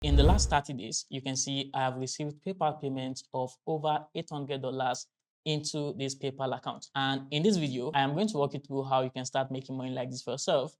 In the last 30 days, you can see I have received PayPal payments of over $800 into this PayPal account. And in this video, I am going to walk you through how you can start making money like this for yourself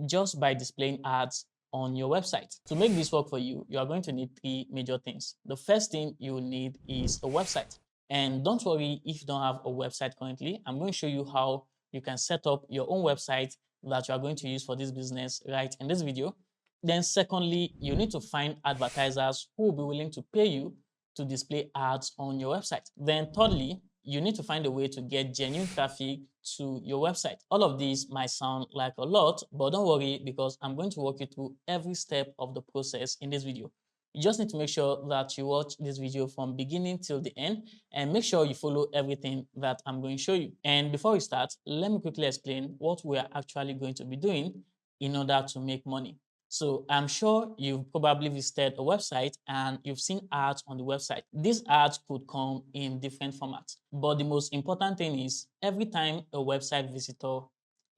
just by displaying ads on your website. To make this work for you, you are going to need three major things. The first thing you will need is a website. And don't worry if you don't have a website currently. I'm going to show you how you can set up your own website that you are going to use for this business right in this video. Then secondly, you need to find advertisers who will be willing to pay you to display ads on your website. Then thirdly, you need to find a way to get genuine traffic to your website. All of these might sound like a lot, but don't worry because I'm going to walk you through every step of the process in this video. You just need to make sure that you watch this video from beginning till the end and make sure you follow everything that I'm going to show you. And before we start, let me quickly explain what we are actually going to be doing in order to make money. So I'm sure you've probably visited a website and you've seen ads on the website. These ads could come in different formats. But the most important thing is every time a website visitor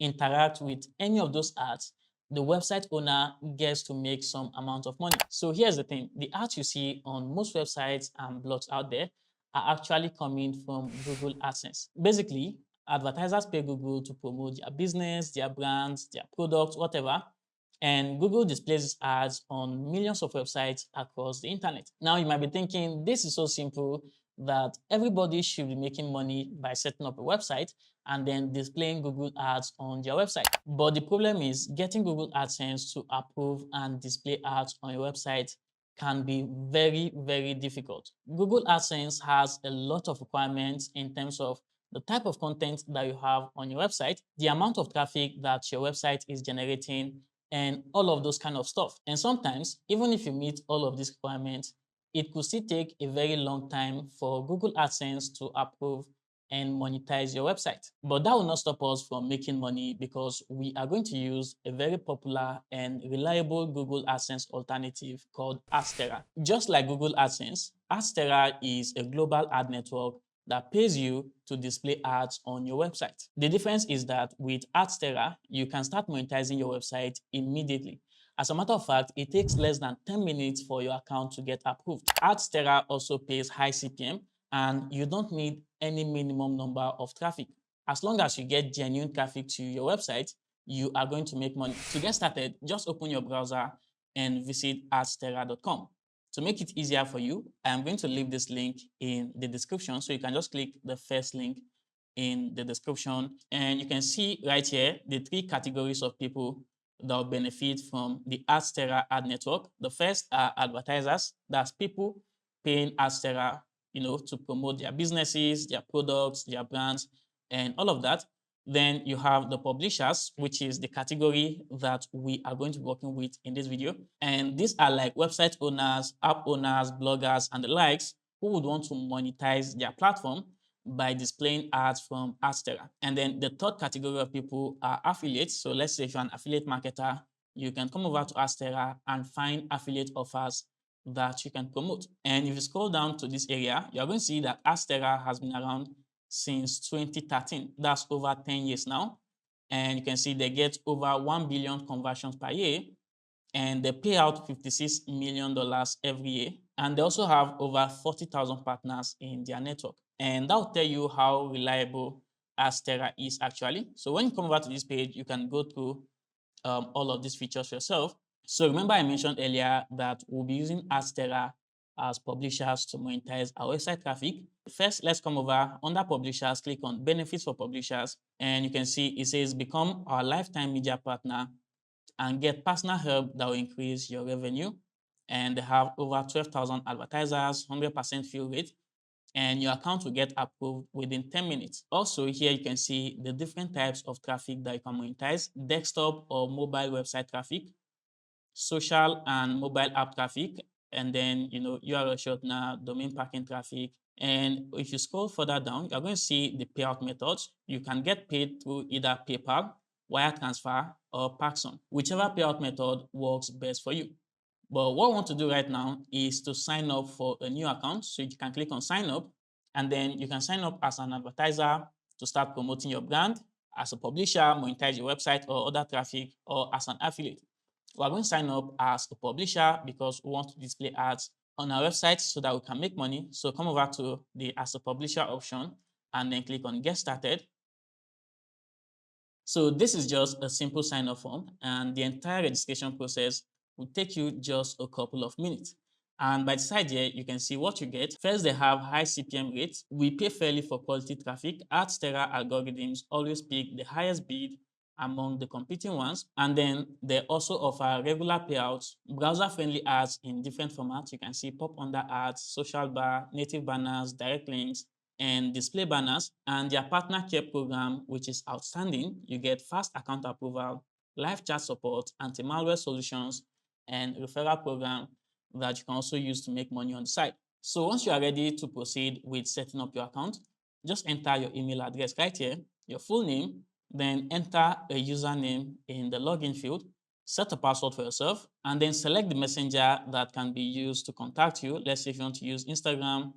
interacts with any of those ads, the website owner gets to make some amount of money. So here's the thing. The ads you see on most websites and blogs out there are actually coming from Google AdSense. Basically, advertisers pay Google to promote their business, their brands, their products, whatever. And Google displays ads on millions of websites across the internet. Now you might be thinking, this is so simple that everybody should be making money by setting up a website and then displaying Google ads on their website. But the problem is getting Google AdSense to approve and display ads on your website can be very, very difficult. Google AdSense has a lot of requirements in terms of the type of content that you have on your website, the amount of traffic that your website is generating, and all of those kind of stuff. And sometimes, even if you meet all of these requirements, it could still take a very long time for Google AdSense to approve and monetize your website. But that will not stop us from making money because we are going to use a very popular and reliable Google AdSense alternative called Adsterra. Just like Google AdSense, Adsterra is a global ad network that pays you to display ads on your website. The difference is that with Adsterra, you can start monetizing your website immediately. As a matter of fact, it takes less than 10 minutes for your account to get approved. Adsterra also pays high CPM and you don't need any minimum number of traffic. As long as you get genuine traffic to your website, you are going to make money. To get started, just open your browser and visit adsterra.com. To make it easier for you, I am going to leave this link in the description. So you can just click the first link in the description. And you can see right here the three categories of people that will benefit from the Adsterra ad network. The first are advertisers. That's people paying Adsterra, to promote their businesses, their products, their brands, and all of that. Then you have the publishers, which is the category that we are going to be working with in this video. And these are like website owners, app owners, bloggers, and the likes who would want to monetize their platform by displaying ads from Adsterra. And then the third category of people are affiliates. So let's say if you're an affiliate marketer, you can come over to Adsterra and find affiliate offers that you can promote. And if you scroll down to this area, you're going to see that Adsterra has been around since 2013. That's over 10 years now. And you can see they get over 1 billion conversions per year and they pay out $56 million every year. And they also have over 40,000 partners in their network. And that will tell you how reliable Adsterra is actually. So when you come over to this page, you can go through all of these features yourself. So remember I mentioned earlier that we'll be using Adsterra as publishers to monetize our website traffic. First, let's come over under publishers, click on benefits for publishers, and you can see it says become our lifetime media partner and get personal help that will increase your revenue. And they have over 12,000 advertisers, 100% fill rate, and your account will get approved within 10 minutes. Also, here you can see the different types of traffic that you can monetize: desktop or mobile website traffic, social and mobile app traffic, and then URL shortener, domain parking traffic. And if you scroll further down, you're going to see the payout methods. You can get paid through either PayPal, wire transfer, or Paxson. Whichever payout method works best for you. But what I want to do right now is to sign up for a new account. So you can click on sign up, and then you can sign up as an advertiser to start promoting your brand, as a publisher, monetize your website or other traffic, or as an affiliate. We're going to sign up as a publisher because we want to display ads on our website so that we can make money. So come over to the as a publisher option and then click on get started. So this is just a simple sign up form, and the entire registration process will take you just a couple of minutes. And by the side here, you can see what you get. First, they have high CPM rates. We pay fairly for quality traffic. Adsterra algorithms always pick the highest bid among the competing ones. And then they also offer regular payouts, browser-friendly ads in different formats. You can see pop under ads, social bar, native banners, direct links, and display banners. And their partner care program, which is outstanding. You get fast account approval, live chat support, anti-malware solutions, and referral program that you can also use to make money on the site. So once you are ready to proceed with setting up your account, just enter your email address right here, your full name, then enter a username in the login field, set a password for yourself, and then select the messenger that can be used to contact you. Let's say if you want to use Instagram,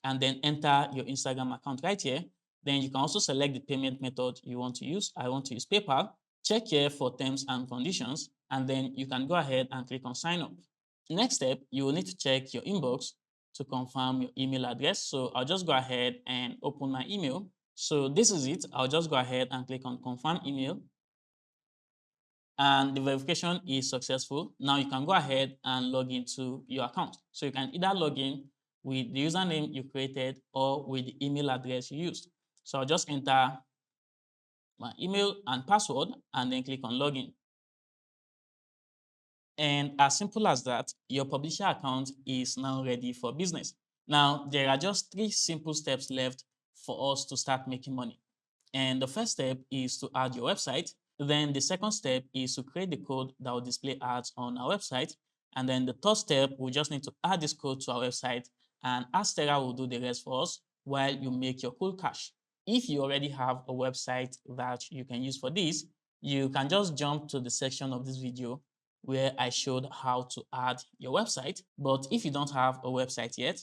and then enter your Instagram account right here. Then you can also select the payment method you want to use. I want to use PayPal. Check here for terms and conditions, and then you can go ahead and click on sign up. Next step, you will need to check your inbox to confirm your email address. So I'll just go ahead and open my email. So this is it. I'll just go ahead and click on confirm email. And the verification is successful. Now you can go ahead and log into your account. So you can either log in with the username you created or with the email address you used. So I'll just enter my email and password and then click on login. And as simple as that, your publisher account is now ready for business. Now, there are just 3 simple steps left for us to start making money. And the first step is to add your website. Then the second step is to create the code that will display ads on our website. And then the third step, we just need to add this code to our website, and Adsterra will do the rest for us while you make your cool cash. If you already have a website that you can use for this, you can just jump to the section of this video where I showed how to add your website. But if you don't have a website yet,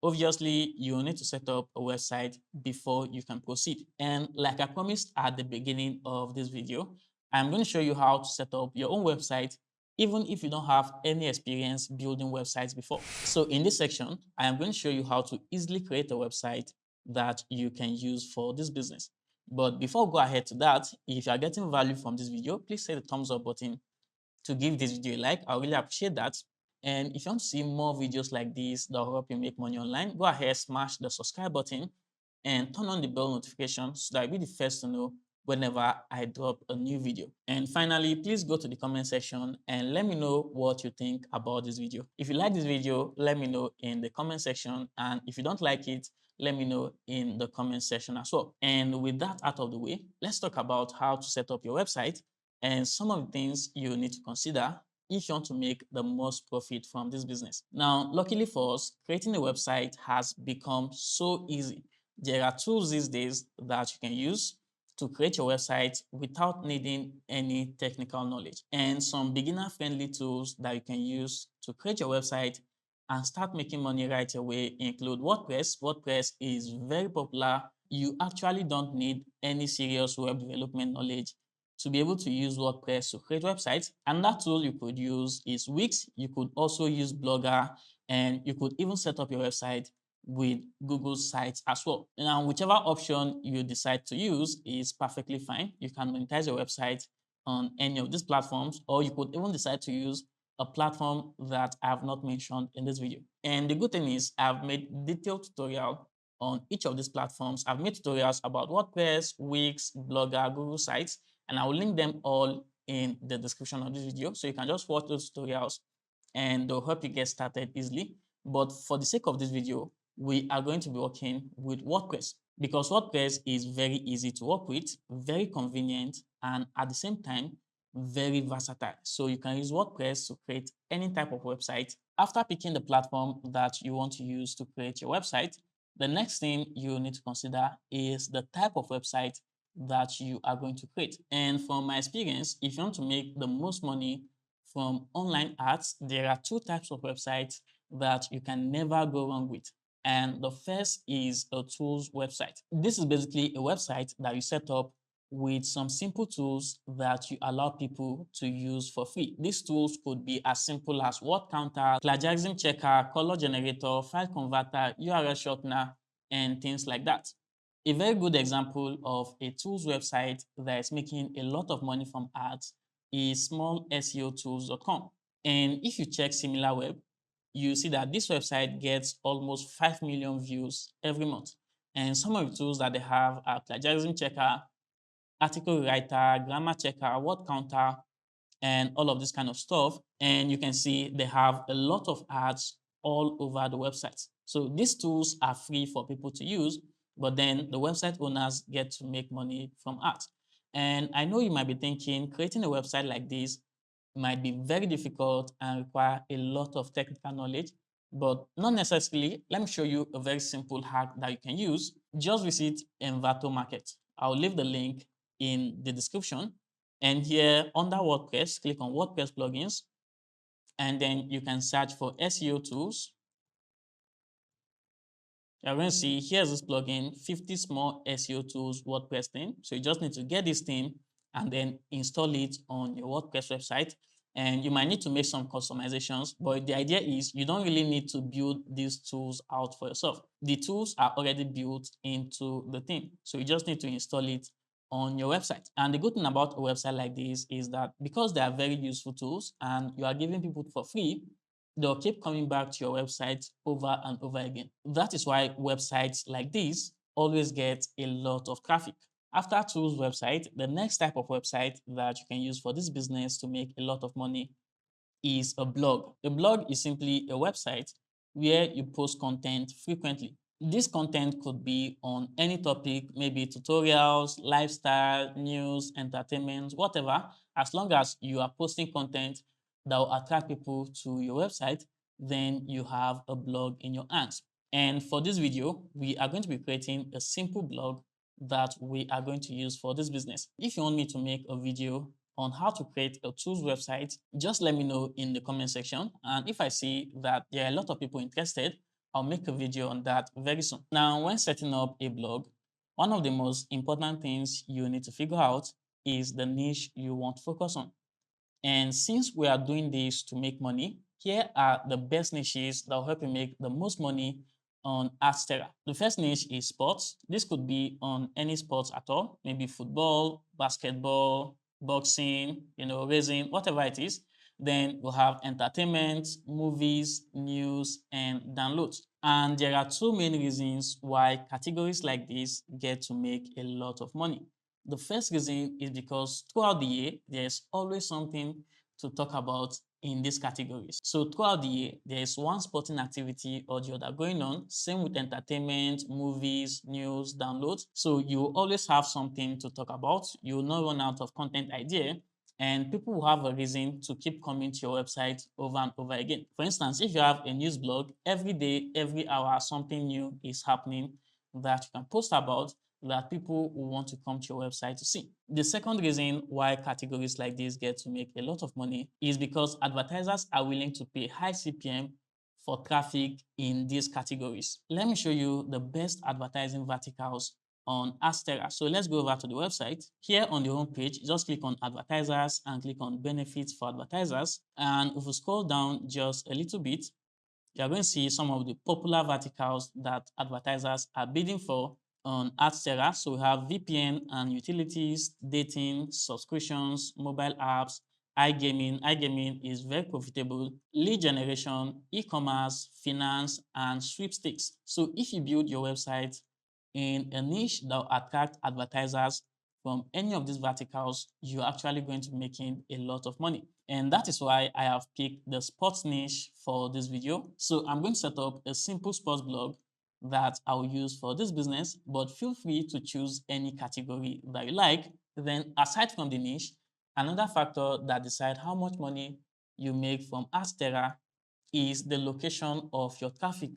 obviously you need to set up a website before you can proceed. And like I promised at the beginning of this video, I'm going to show you how to set up your own website even if you don't have any experience building websites before. So in this section, I am going to show you how to easily create a website that you can use for this business. But before we go ahead to that, if you are getting value from this video, please hit the thumbs up button to give this video a like. I really appreciate that. And if you want to see more videos like this that will help you make money online, go ahead, smash the subscribe button and turn on the bell notification so that you'll be the first to know whenever I drop a new video. And finally, please go to the comment section and let me know what you think about this video. If you like this video, let me know in the comment section. And if you don't like it, let me know in the comment section as well. And with that out of the way, let's talk about how to set up your website and some of the things you need to consider if you want to make the most profit from this business. Now, luckily for us, creating a website has become so easy. There are tools these days that you can use to create your website without needing any technical knowledge. And some beginner-friendly tools that you can use to create your website and start making money right away include WordPress. WordPress is very popular. You actually don't need any serious web development knowledge to be able to use WordPress to create websites. Another tool you could use is Wix. You could also use Blogger, and you could even set up your website with Google Sites as well. Now, whichever option you decide to use is perfectly fine. You can monetize your website on any of these platforms, or you could even decide to use a platform that I have not mentioned in this video. And the good thing is I've made detailed tutorial on each of these platforms. I've made tutorials about WordPress, Wix, Blogger, Google Sites, and I will link them all in the description of this video. So you can just watch those tutorials and they'll help you get started easily. But for the sake of this video, we are going to be working with WordPress because WordPress is very easy to work with, very convenient, and at the same time, very versatile. So you can use WordPress to create any type of website. After picking the platform that you want to use to create your website, the next thing you need to consider is the type of website that you are going to create. And from my experience, if you want to make the most money from online ads, there are 2 types of websites that you can never go wrong with. And the first is a tools website. This is basically a website that you set up with some simple tools that you allow people to use for free. These tools could be as simple as word counter, plagiarism checker, color generator, file converter, URL shortener, and things like that. A very good example of a tools website that is making a lot of money from ads is smallseotools.com. And if you check SimilarWeb, you see that this website gets almost 5 million views every month. And some of the tools that they have are plagiarism checker, article writer, grammar checker, word counter, and all of this kind of stuff. And you can see they have a lot of ads all over the website. So these tools are free for people to use, but then the website owners get to make money from ads. And I know you might be thinking creating a website like this might be very difficult and require a lot of technical knowledge, but not necessarily. Let me show you a very simple hack that you can use. Just visit Envato Market. I'll leave the link in the description. And here under WordPress, click on WordPress plugins, and then you can search for SEO tools. You're going to see here's this plugin, 50 small SEO tools WordPress theme. So you just need to get this theme and then install it on your WordPress website. And you might need to make some customizations, but the idea is you don't really need to build these tools out for yourself. The tools are already built into the theme. So you just need to install it on your website. And the good thing about a website like this is that because they are very useful tools and you are giving people for free, they'll keep coming back to your website over and over again. That is why websites like this always get a lot of traffic. After tools website, the next type of website that you can use for this business to make a lot of money is a blog. A blog is simply a website where you post content frequently. This content could be on any topic, maybe tutorials, lifestyle, news, entertainment, whatever. As long as you are posting content that will attract people to your website, then you have a blog in your hands. And for this video, we are going to be creating a simple blog that we are going to use for this business. If you want me to make a video on how to create a tools website, just let me know in the comment section. And if I see that there are a lot of people interested, I'll make a video on that very soon. Now, when setting up a blog, one of the most important things you need to figure out is the niche you want to focus on. And since we are doing this to make money, here are the best niches that will help you make the most money on Adsterra. The first niche is sports. This could be on any sports at all, maybe football, basketball, boxing, racing, whatever it is. Then we'll have entertainment, movies, news, and downloads. And there are two main reasons why categories like this get to make a lot of money. The first reason is because throughout the year, there's always something to talk about in these categories. So throughout the year, there is one sporting activity or the other going on. Same with entertainment, movies, news, downloads. So you always have something to talk about. You will not run out of content idea, and people will have a reason to keep coming to your website over and over again. For instance, if you have a news blog, every day, every hour, something new is happening that you can post about that people will want to come to your website to see. The second reason why categories like this get to make a lot of money is because advertisers are willing to pay high CPM for traffic in these categories. Let me show you the best advertising verticals on Adsterra. So let's go over to the website. Here on the home page, just click on advertisers and click on benefits for advertisers. And if we scroll down just a little bit, you're going to see some of the popular verticals that advertisers are bidding for on Adsterra. So we have VPN and utilities, dating, subscriptions, mobile apps, iGaming. iGaming is very profitable, lead generation, e-commerce, finance, and sweepstakes. So if you build your website in a niche that will attract advertisers from any of these verticals, you're actually going to be making a lot of money. And that is why I have picked the sports niche for this video. So I'm going to set up a simple sports blog that I'll use for this business, but feel free to choose any category that you like. Then aside from the niche, another factor that decides how much money you make from Adsterra is the location of your traffic.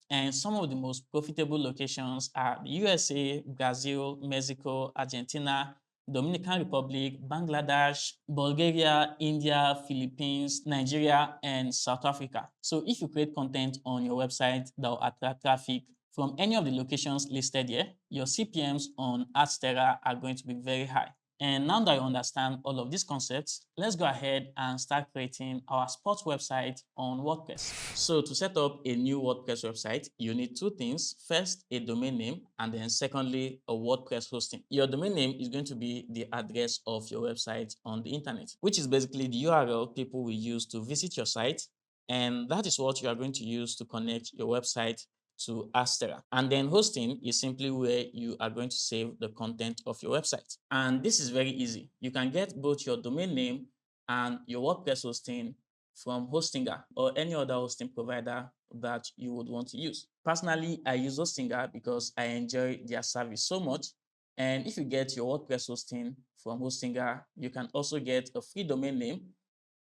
And some of the most profitable locations are the USA, Brazil, Mexico, Argentina, Dominican Republic, Bangladesh, Bulgaria, India, Philippines, Nigeria, and South Africa. So if you create content on your website that will attract traffic from any of the locations listed here, your CPMs on Adsterra are going to be very high. And now that you understand all of these concepts, let's go ahead and start creating our sports website on WordPress. So to set up a new WordPress website, you need two things. First, a domain name, and then secondly, a WordPress hosting. Your domain name is going to be the address of your website on the internet, which is basically the URL people will use to visit your site. And that is what you are going to use to connect your website to Adsterra. And then hosting is simply where you are going to save the content of your website. And this is very easy. You can get both your domain name and your WordPress hosting from Hostinger or any other hosting provider that you would want to use. Personally, I use Hostinger because I enjoy their service so much. And if you get your WordPress hosting from Hostinger, you can also get a free domain name,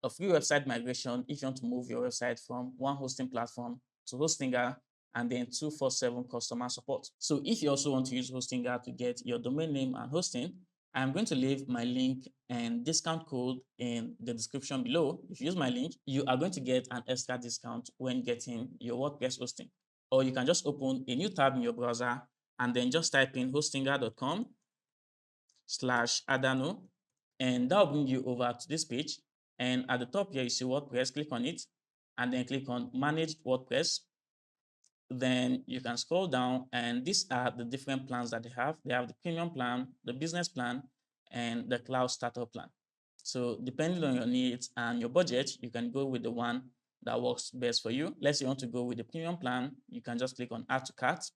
a free website migration if you want to move your website from one hosting platform to Hostinger, and then 24/7 customer support. So if you also want to use Hostinger to get your domain name and hosting, I'm going to leave my link and discount code in the description below. If you use my link, you are going to get an extra discount when getting your WordPress hosting. Or you can just open a new tab in your browser and then just type in hostinger.com/adano, and that will bring you over to this page. And at the top here, you see WordPress, click on it, and then click on Manage WordPress. Then you can scroll down, and these are the different plans that they have. They have the premium plan, the business plan, and the cloud starter plan. So depending on your needs and your budget, you can go with the one that works best for you. Let's say you want to go with the premium plan, you can just click on Add to Cart.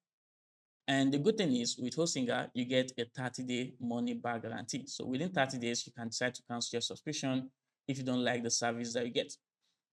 And the good thing is with Hostinger, you get a 30-day money back guarantee. So within 30 days, you can decide to cancel your subscription if you don't like the service that you get.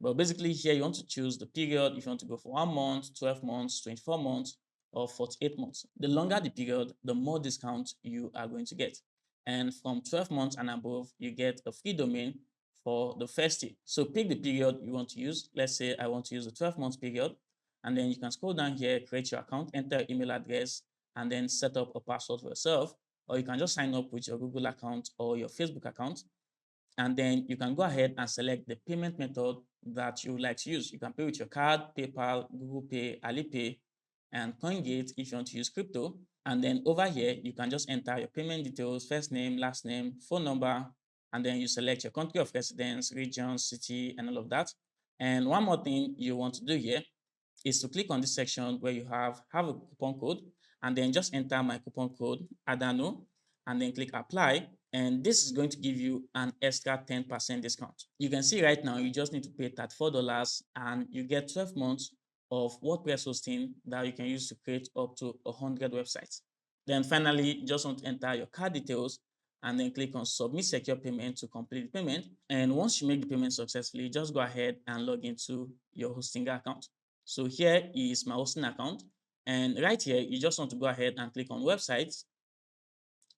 But basically here you want to choose the period, if you want to go for 1 month, 12 months, 24 months, or 48 months. The longer the period, the more discount you are going to get. And from 12 months and above, you get a free domain for the first year. So pick the period you want to use. Let's say I want to use the 12 months period. And then you can scroll down here, create your account, enter your email address, and then set up a password for yourself. Or you can just sign up with your Google account or your Facebook account. And then you can go ahead and select the payment method that you would like to use. You can pay with your card, PayPal, Google Pay, Alipay, and CoinGate if you want to use crypto. And then over here, you can just enter your payment details, first name, last name, phone number, and then you select your country of residence, region, city, and all of that. And one more thing you want to do here is to click on this section where you have a coupon code, and then just enter my coupon code, ADANO, and then click apply. And this is going to give you an extra 10% discount. You can see right now, you just need to pay $34 and you get 12 months of WordPress hosting that you can use to create up to 100 websites. Then finally, you just want to enter your card details and then click on submit secure payment to complete the payment. And once you make the payment successfully, just go ahead and log into your Hostinger account. So here is my hosting account. And right here, you just want to go ahead and click on websites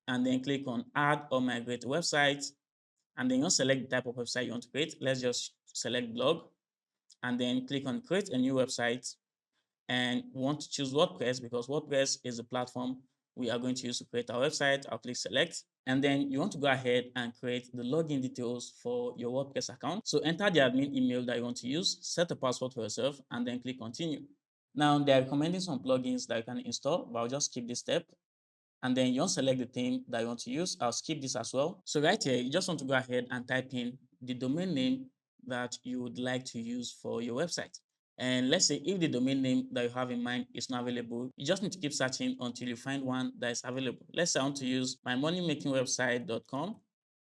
and then click on add or migrate website. And then you select the type of website you want to create. Let's just select blog and then click on create a new website. And we want to choose WordPress because WordPress is the platform we are going to use to create our website. I'll click select. And then you want to go ahead and create the login details for your WordPress account. So enter the admin email that you want to use, set a password for yourself, and then click continue. Now they're recommending some plugins that you can install, but I'll just skip this step. And then you want to select the theme that you want to use. I'll skip this as well. So right here, you just want to go ahead and type in the domain name that you would like to use for your website. And let's say if the domain name that you have in mind is not available, you just need to keep searching until you find one that is available. Let's say I want to use mymoneymakingwebsite.com.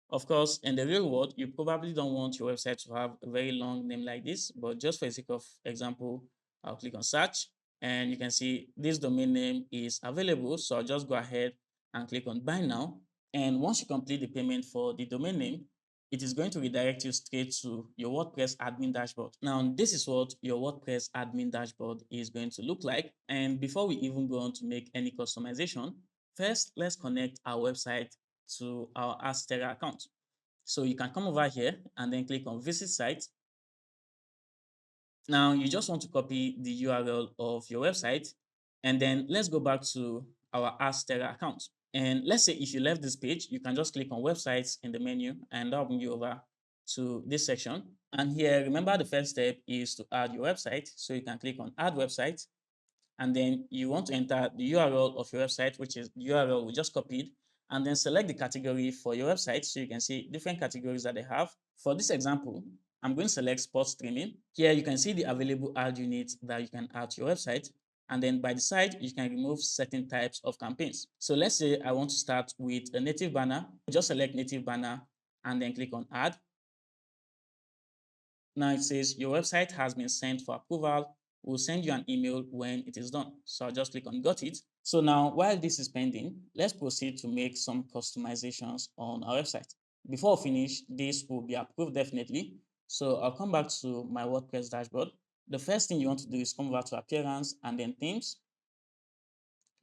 Of course, in the real world, you probably don't want your website to have a very long name like this, but just for the sake of example, I'll click on search and you can see this domain name is available. So I'll just go ahead and click on buy now. And once you complete the payment for the domain name, it is going to redirect you straight to your WordPress admin dashboard. Now, this is what your WordPress admin dashboard is going to look like. And before we even go on to make any customization, first, let's connect our website to our Adsterra account. So you can come over here and then click on visit site. Now you just want to copy the URL of your website, and then let's go back to our Adsterra account. And let's say if you left this page, you can just click on websites in the menu and that'll bring you over to this section. And here, remember the first step is to add your website. So you can click on add website and then you want to enter the URL of your website, which is the URL we just copied, and then select the category for your website. So you can see different categories that they have. For this example, I'm going to select sports streaming. Here you can see the available ad units that you can add to your website. And then by the side, you can remove certain types of campaigns. So let's say I want to start with a native banner. Just select native banner and then click on add. Now it says your website has been sent for approval. We'll send you an email when it is done. So I'll just click on got it. So now while this is pending, let's proceed to make some customizations on our website. Before we finish, this will be approved definitely. So I'll come back to my WordPress dashboard. The first thing you want to do is come over to appearance and then themes.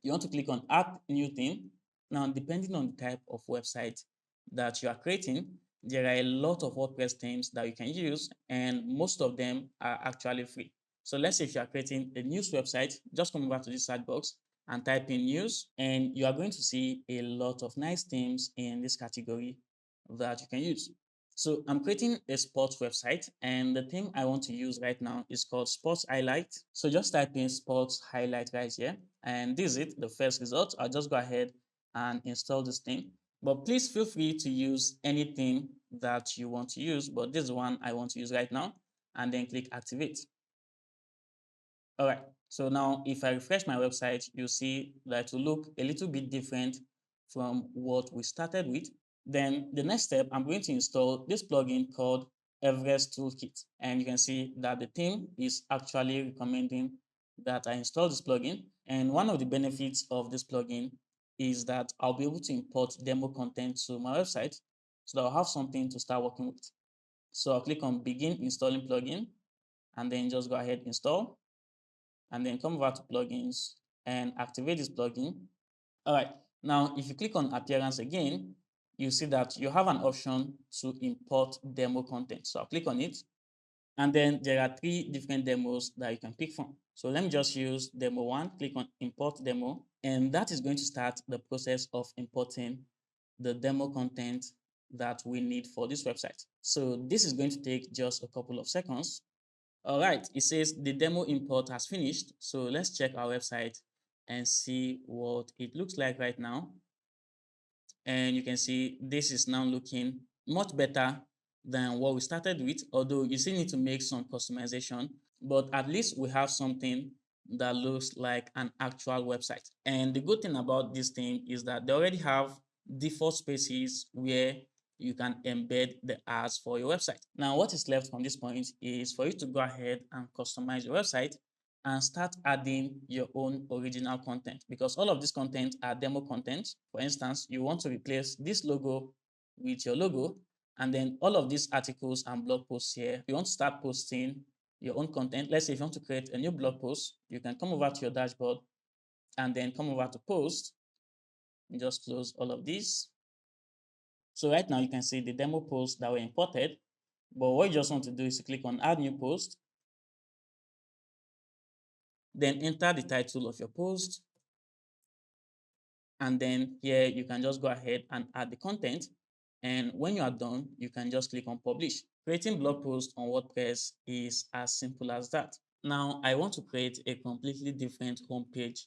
You want to click on add new theme. Now, depending on the type of website that you are creating, there are a lot of WordPress themes that you can use, and most of them are actually free. So let's say if you are creating a news website, just come over to this search box and type in news, and you are going to see a lot of nice themes in this category that you can use. So I'm creating a sports website, and the theme I want to use right now is called Sports Highlight. So just type in Sports Highlight right here, and this is it, the first result. I'll just go ahead and install this theme. But please feel free to use anything that you want to use, but this one I want to use right now, and then click activate. All right, so now if I refresh my website, you'll see that it will look a little bit different from what we started with. Then the next step, I'm going to install this plugin called Everest Toolkit. And you can see that the theme is actually recommending that I install this plugin. And one of the benefits of this plugin is that I'll be able to import demo content to my website so that I'll have something to start working with. So I'll click on begin installing plugin and then just go ahead install, and then come over to plugins and activate this plugin. All right, now if you click on appearance again, you see that you have an option to import demo content. So I'll click on it, and then there are three different demos that you can pick from. So let me just use demo one, click on import demo, and that is going to start the process of importing the demo content that we need for this website. So this is going to take just a couple of seconds. All right, it says the demo import has finished. So let's check our website and see what it looks like right now. And you can see this is now looking much better than what we started with, although you still need to make some customization, but at least we have something that looks like an actual website. And the good thing about this thing is that they already have default spaces where you can embed the ads for your website. Now, what is left from this point is for you to go ahead and customize your website and start adding your own original content, because all of this content are demo content. For instance, you want to replace this logo with your logo, and then all of these articles and blog posts here, you want to start posting your own content. Let's say if you want to create a new blog post, you can come over to your dashboard and then come over to post and just close all of these. So right now you can see the demo posts that were imported, but what you just want to do is to click on add new post, then enter the title of your post, and then here you can just go ahead and add the content. And when you are done, you can just click on publish. Creating blog posts on WordPress is as simple as that. Now I want to create a completely different homepage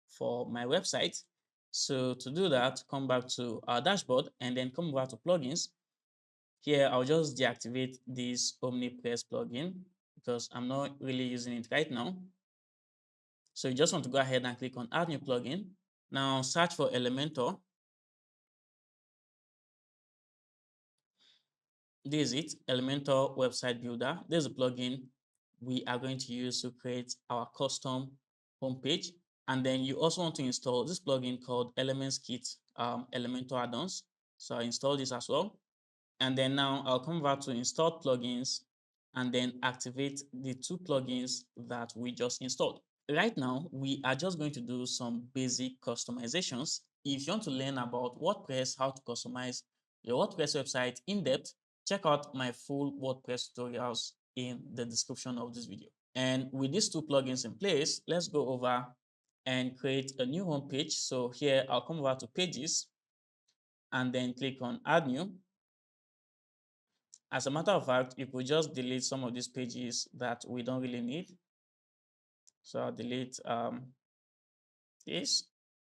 for my website. So to do that, come back to our dashboard and then come over to plugins. Here I'll just deactivate this OmniPress plugin because I'm not really using it right now. So you just want to go ahead and click on add new plugin. Now search for Elementor. This is it, Elementor Website Builder. This is a plugin we are going to use to create our custom homepage. And then you also want to install this plugin called Elements Kit Elementor add-ons. So I install this as well. And then now I'll come over to install plugins and then activate the two plugins that we just installed. Right now, we are just going to do some basic customizations. If you want to learn about WordPress, how to customize your WordPress website in depth, check out my full WordPress tutorials in the description of this video. And with these two plugins in place, let's go over and create a new home page. So here I'll come over to pages and then click on add new. As a matter of fact, you could just delete some of these pages that we don't really need. So I'll delete case.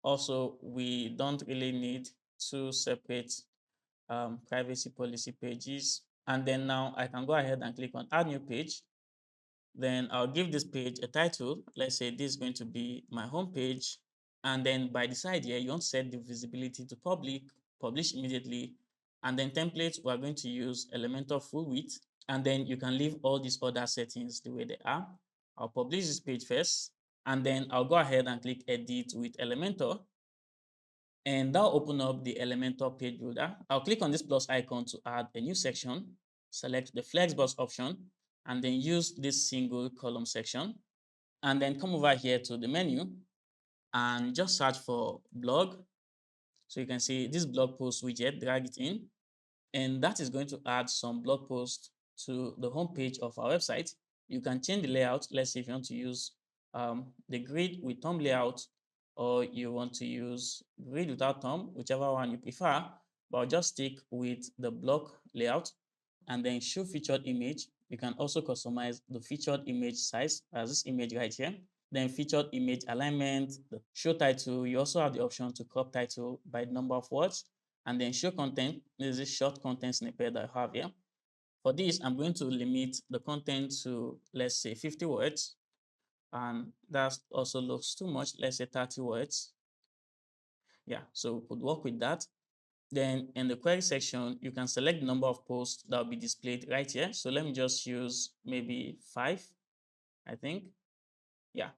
Also, we don't really need two separate privacy policy pages. And then now I can go ahead and click on add new page. Then I'll give this page a title. Let's say this is going to be my home page. And then by the side here, you want to set the visibility to public, publish immediately. And then templates, we're going to use Elementor full width. And then you can leave all these other settings the way they are. I'll publish this page first. And then I'll go ahead and click edit with Elementor. And that'll open up the Elementor page builder. I'll click on this plus icon to add a new section, select the flexbox option, and then use this single column section. And then come over here to the menu and just search for blog. So you can see this blog post widget, drag it in, and that is going to add some blog posts to the home page of our website. You can change the layout. Let's say if you want to use the grid with thumb layout, or you want to use grid without thumb, whichever one you prefer, but I'll just stick with the block layout. And then show featured image. You can also customize the featured image size as this image right here. Then featured image alignment, the show title. You also have the option to crop title by the number of words. And then show content. This is short content snippet that I have here. For this, I'm going to limit the content to, let's say, 50 words. And that also looks too much. Let's say 30 words. Yeah, so we could work with that. Then in the query section, you can select the number of posts that will be displayed right here. So let me just use maybe 5, I think. Yeah.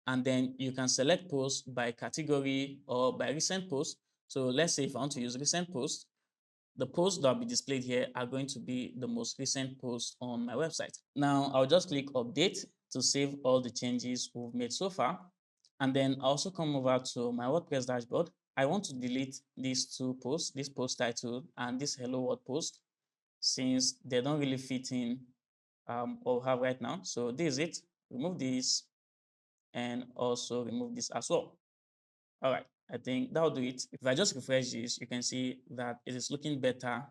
And then you can select posts by category or by recent posts. So let's say if I want to use recent posts, the posts that will be displayed here are going to be the most recent posts on my website. Now I'll just click update to save all the changes we've made so far. And then I'll also come over to my WordPress dashboard. I want to delete these two posts, this post title and this hello world post, since they don't really fit in what we have right now. So this is it. Remove this and also remove this as well. All right, I think that'll do it. If I just refresh this, you can see that it is looking better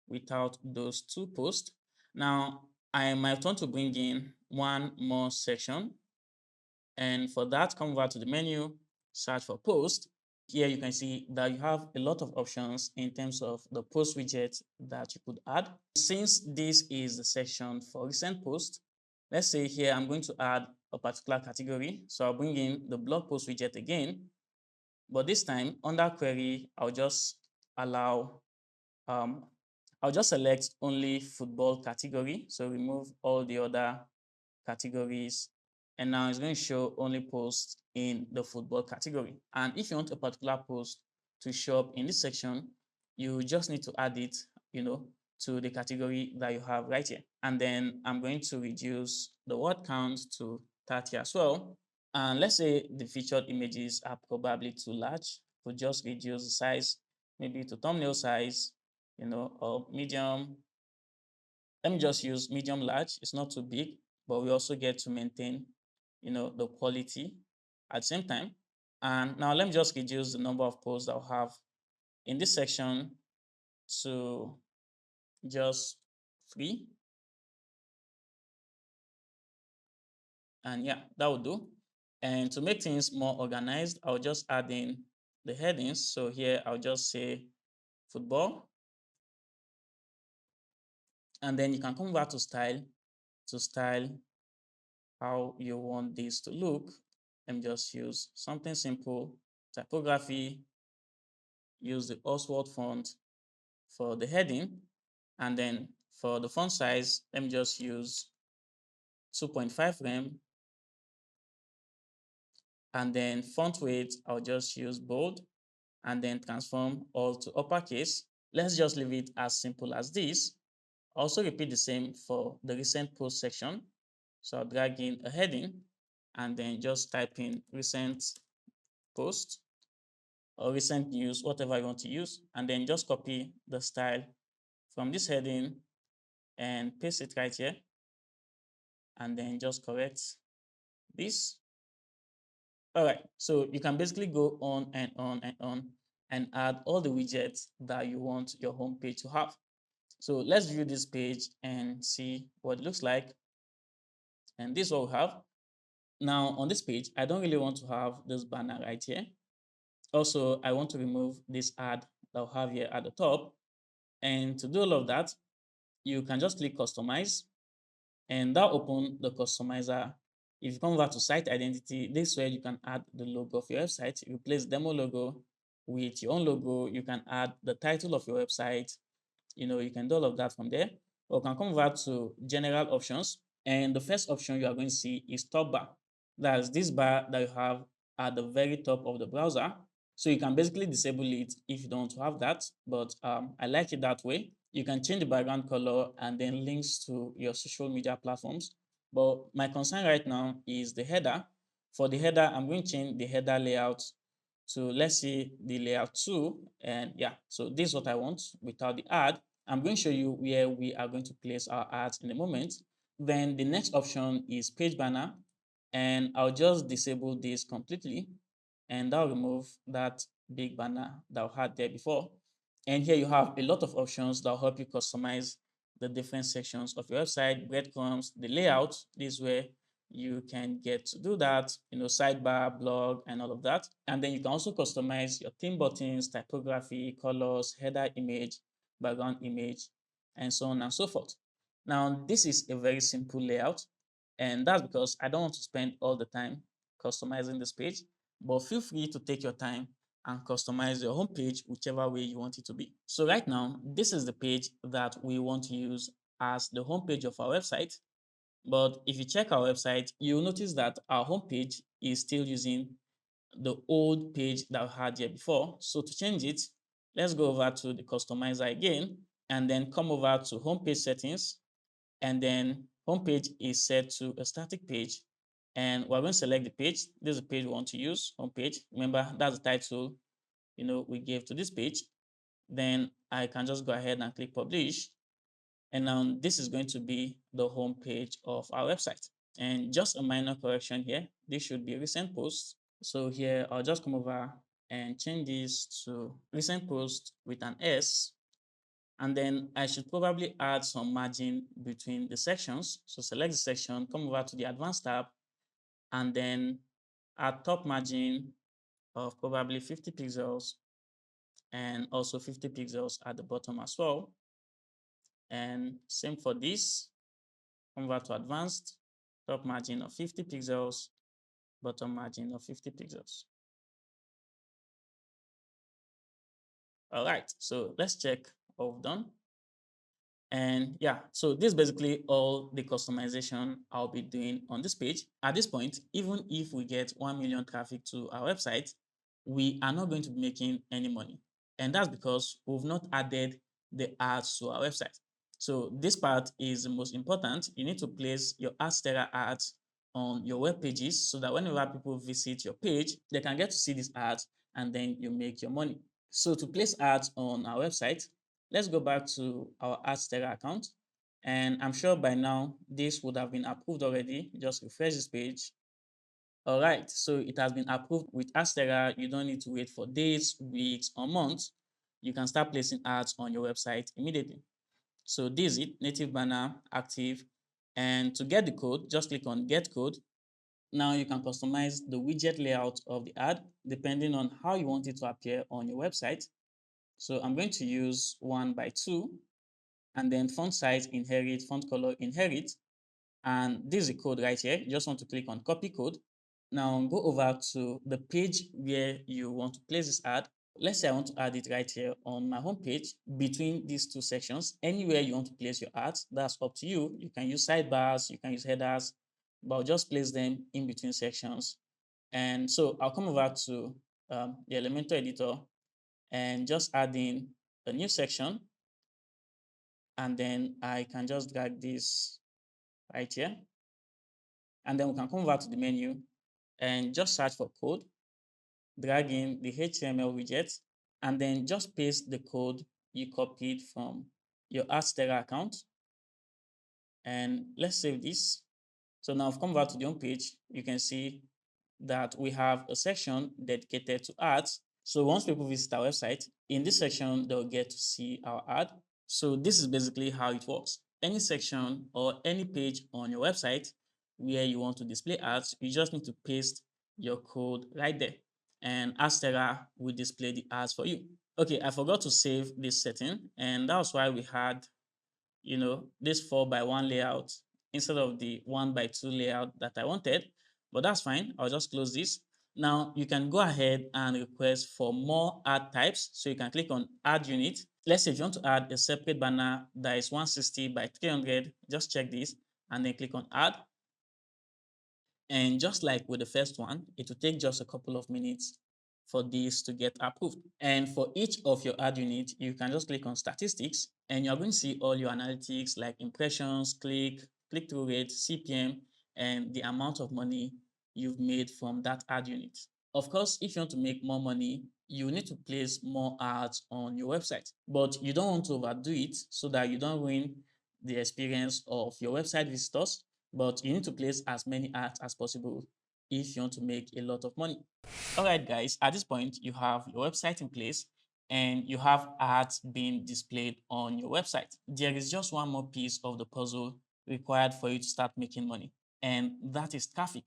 without those two posts. Now, I might want to bring in one more section. And for that, come over to the menu, search for post. Here you can see that you have a lot of options in terms of the post widget that you could add. Since this is the section for recent posts, let's say here I'm going to add a particular category. So I'll bring in the blog post widget again, but this time under query, I'll just allow, I'll just select only football category. So remove all the other categories, and now it's going to show only posts in the football category. And if you want a particular post to show up in this section, you just need to add it, to the category that you have right here. And then I'm going to reduce the word count to 30 as well. And let's say the featured images are probably too large. We'll just reduce the size, maybe to thumbnail size, or medium. Let me just use medium large. It's not too big, but we also get to maintain, the quality at the same time. And now let me just reduce the number of posts I'll have in this section to just 3. And yeah, that will do. And to make things more organized, I'll just add in the headings. So here I'll just say football. And then you can come back to style how you want this to look. Let me just use something simple. Typography, use the Oswald font for the heading. And then for the font size, let me just use 2.5 rem. And then font weight, I'll just use bold and then transform all to uppercase. Let's just leave it as simple as this. Also repeat the same for the recent post section. So I'll drag in a heading and then just type in recent post or recent news, whatever you want to use, and then just copy the style from this heading and paste it right here, and then just correct this. All right, so you can basically go on and on and on and add all the widgets that you want your home page to have. So let's view this page and see what it looks like. And this is what we have. Now on this page, I don't really want to have this banner right here. Also, I want to remove this ad that I'll have here at the top. And to do all of that, you can just click customize and that open the customizer. If you come over to site identity, this way you can add the logo of your website, replace demo logo with your own logo. You can add the title of your website. You can do all of that from there. Or you can come over to general options. And the first option you are going to see is top bar. That's this bar that you have at the very top of the browser. So you can basically disable it if you don't want to have that. But I like it that way. You can change the background color and then links to your social media platforms. But my concern right now is the header. For the header, I'm going to change the header layout to, let's see, the layout 2. And yeah, so this is what I want without the ad. I'm going to show you where we are going to place our ads in a moment. Then the next option is page banner. And I'll just disable this completely. And that'll remove that big banner that I had there before. And here you have a lot of options that will help you customize the different sections of your website, breadcrumbs, the layout. This is where you can get to do that, sidebar, blog, and all of that. And then you can also customize your theme buttons, typography, colors, header image, background image, and so on and so forth. Now, this is a very simple layout, and that's because I don't want to spend all the time customizing this page, but feel free to take your time and customize your homepage whichever way you want it to be. So right now, this is the page that we want to use as the homepage of our website. But if you check our website, you'll notice that our homepage is still using the old page that we had here before. So to change it, let's go over to the customizer again and then come over to homepage settings. And then homepage is set to a static page. And we're going to select the page. This is the page we want to use, homepage. Remember, that's the title we gave to this page. Then I can just go ahead and click publish. And now this is going to be the home page of our website. And just a minor correction here, this should be recent posts. So here I'll just come over and change this to recent post with an S. And then I should probably add some margin between the sections. So select the section, come over to the advanced tab, and then add top margin of probably 50 pixels and also 50 pixels at the bottom as well. And same for this, convert to advanced, top margin of 50 pixels, bottom margin of 50 pixels. All right, so let's check what we've done. And yeah, so this is basically all the customization I'll be doing on this page. At this point, even if we get 1 million traffic to our website, we are not going to be making any money. And that's because we've not added the ads to our website. So this part is the most important. You need to place your Adsterra ads on your web pages so that whenever people visit your page, they can get to see these ads and then you make your money. So to place ads on our website, let's go back to our Adsterra account. And I'm sure by now this would have been approved already. Just refresh this page. All right, so it has been approved with Adsterra. You don't need to wait for days, weeks, or months. You can start placing ads on your website immediately. So this is it, native banner, active. And to get the code, just click on get code. Now you can customize the widget layout of the ad depending on how you want it to appear on your website. So I'm going to use 1:2 and then font size inherit, font color inherit. And this is the code right here. You just want to click on copy code. Now go over to the page where you want to place this ad. Let's say I want to add it right here on my home page between these two sections. Anywhere you want to place your ads, that's up to you. You can use sidebars, you can use headers, but I'll just place them in between sections. And so I'll come over to the Elementor editor and just add in a new section. And then I can just drag this right here. And then we can come over to the menu and just search for code, drag in the HTML widget, and then just paste the code you copied from your Adsterra account. And let's save this. So now I've come over to the home page. You can see that we have a section dedicated to ads. So once people visit our website, in this section, they'll get to see our ad. So this is basically how it works. Any section or any page on your website, where you want to display ads, you just need to paste your code right there, and Adsterra will display the ads for you. Okay, I forgot to save this setting, and that was why we had, this 4:1 layout instead of the 1:2 layout that I wanted. But that's fine. I'll just close this. Now you can go ahead and request for more ad types. So you can click on add unit. Let's say if you want to add a separate banner that is 160 by 300, just check this and then click on add. And just like with the first one, it will take just a couple of minutes for this to get approved. And for each of your ad unit, you can just click on statistics and you're going to see all your analytics like impressions, click-through rate, CPM, and the amount of money you've made from that ad unit. Of course, if you want to make more money, you need to place more ads on your website, but you don't want to overdo it so that you don't ruin the experience of your website visitors, but you need to place as many ads as possible if you want to make a lot of money. All right, guys, at this point, you have your website in place and you have ads being displayed on your website. There is just one more piece of the puzzle required for you to start making money, and that is traffic.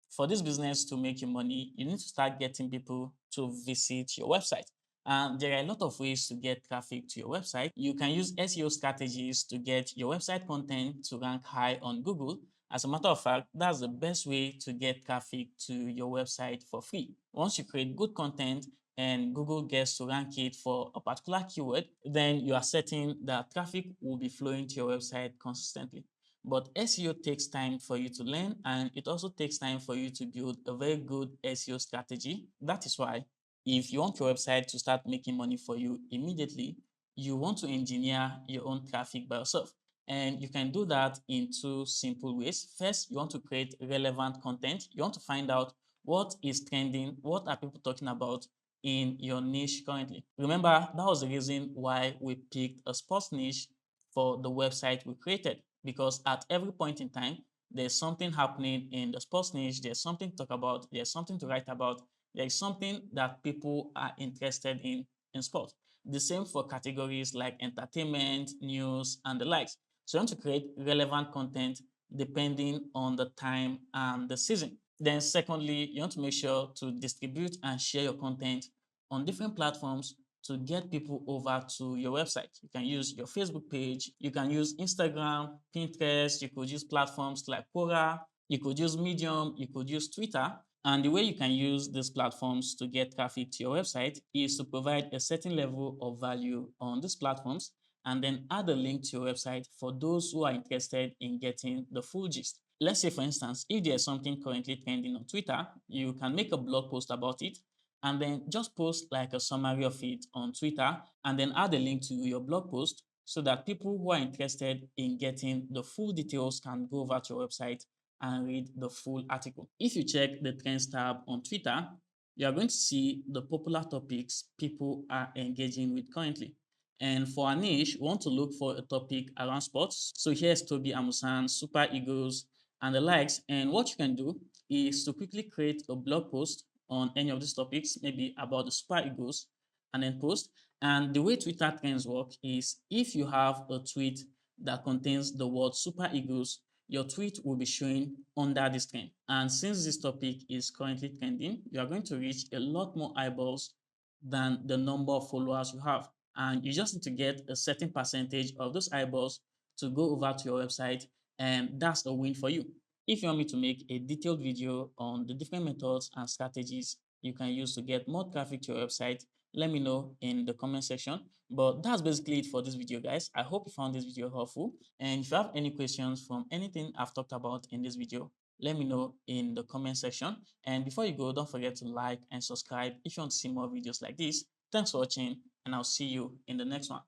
For this business to make you money, you need to start getting people to visit your website. And there are a lot of ways to get traffic to your website. You can use SEO strategies to get your website content to rank high on Google. As a matter of fact, that's the best way to get traffic to your website for free. Once you create good content and Google gets to rank it for a particular keyword, then you are certain that traffic will be flowing to your website consistently. But SEO takes time for you to learn, and it also takes time for you to build a very good SEO strategy. That is why if you want your website to start making money for you immediately, you want to engineer your own traffic by yourself. And you can do that in two simple ways. First, you want to create relevant content. You want to find out what is trending, what are people talking about in your niche currently. Remember, that was the reason why we picked a sports niche for the website we created, because at every point in time, there's something happening in the sports niche, there's something to talk about, there's something to write about, there's something that people are interested in sport. The same for categories like entertainment, news, and the likes. So you want to create relevant content depending on the time and the season. Then secondly, you want to make sure to distribute and share your content on different platforms to get people over to your website. You can use your Facebook page, you can use Instagram, Pinterest, you could use platforms like Quora, you could use Medium, you could use Twitter. And the way you can use these platforms to get traffic to your website is to provide a certain level of value on these platforms and then add a link to your website for those who are interested in getting the full gist. Let's say, for instance, if there's something currently trending on Twitter, you can make a blog post about it and then just post like a summary of it on Twitter and then add a link to your blog post so that people who are interested in getting the full details can go over to your website and read the full article. If you check the trends tab on Twitter, you are going to see the popular topics people are engaging with currently. And for our niche, we want to look for a topic around sports. So here's Toby Amusan, Super Eagles, and the likes. And what you can do is to quickly create a blog post on any of these topics, maybe about the Super Eagles, and then post. And the way Twitter trends work is if you have a tweet that contains the word Super Eagles, your tweet will be showing under this trend. And since this topic is currently trending, you are going to reach a lot more eyeballs than the number of followers you have. And you just need to get a certain percentage of those eyeballs to go over to your website, and that's a win for you. If you want me to make a detailed video on the different methods and strategies you can use to get more traffic to your website, let me know in the comment section. But that's basically it for this video, guys. I hope you found this video helpful. And if you have any questions from anything I've talked about in this video, let me know in the comment section. And before you go, don't forget to like and subscribe if you want to see more videos like this. Thanks for watching, and I'll see you in the next one.